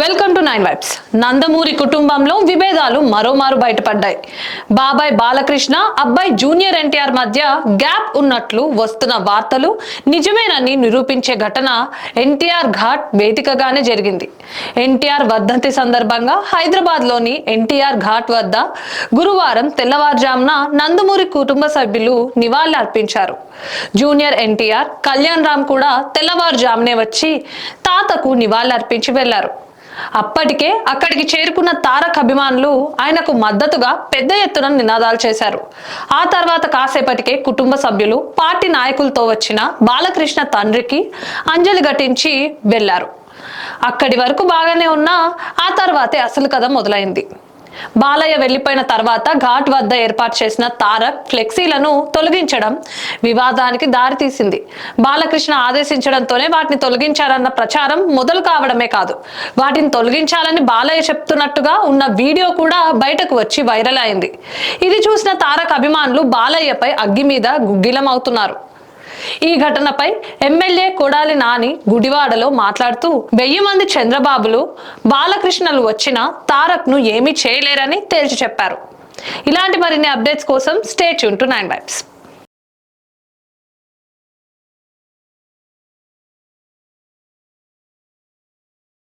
Welcome to 9 vibes. Nandamuri కుటుంబంలో విభేదాలు మరోమారు బయటపడ్డాయి. బాబాయ్ బాలకృష్ణ, అబ్బాయి జూనియర్ ఎన్టీఆర్ మధ్య గ్యాప్ ఉన్నట్లు వస్తున్న వార్తలు నిజమేనని నిరూపించే ఘటన ఎన్టీఆర్ ఘాట్ వేదికగానే జరిగింది. ఎన్టీఆర్ వర్ధంతి సందర్భంగా హైదరాబాద్లోని ఎన్టీఆర్ ఘాట్ వద్ద గురువారం తెల్లవారుజామున నందమూరి కుటుంబ సభ్యులు నివాళులు అర్పించారు. జూనియర్ ఎన్టీఆర్, కళ్యాణ్ రామ్ కూడా తెల్లవారుజామునే వచ్చి తాతకు నివాళులర్పించి వెళ్లారు. అప్పటికే అక్కడికి చేరుకున్న తారక్ అభిమానులు ఆయనకు మద్దతుగా పెద్ద ఎత్తున నినాదాలు చేశారు. ఆ తర్వాత కాసేపటికే కుటుంబ సభ్యులు, పార్టీ నాయకులతో వచ్చిన బాలకృష్ణ తండ్రికి అంజలి ఘటించి వెళ్లారు. అక్కడి వరకు బాగానే ఉన్నా ఆ తర్వాతే అసలు కథ మొదలైంది. బాలయ్య వెళ్లిపోయిన తర్వాత ఘాట్ వద్ద ఏర్పాటు చేసిన తారక్ ఫ్లెక్సీలను తొలగించడం వివాదానికి దారితీసింది. బాలకృష్ణ ఆదేశించడంతోనే వాటిని తొలగించారన్న ప్రచారం మొదలు కావడమే కాదు, వాటిని తొలగించాలని బాలయ్య చెప్తున్నట్టుగా ఉన్న వీడియో కూడా బయటకు వచ్చి వైరల్ అయింది. ఇది చూసిన తారక్ అభిమానులు బాలయ్యపై అగ్గి మీద గుగ్గిలమవుతున్నారు. ఈ ఘటనపై ఎమ్మెల్యే కొడాలి నాని గుడివాడలో మాట్లాడుతూ 1000 మంది చంద్రబాబులు, బాలకృష్ణలు వచ్చినా తారక్ ను ఏమీ చేయలేరని తేల్చి చెప్పారు. ఇలాంటి మరిన్ని అప్డేట్స్ కోసం స్టే ట్యూన్ టు 9 వైబ్స్.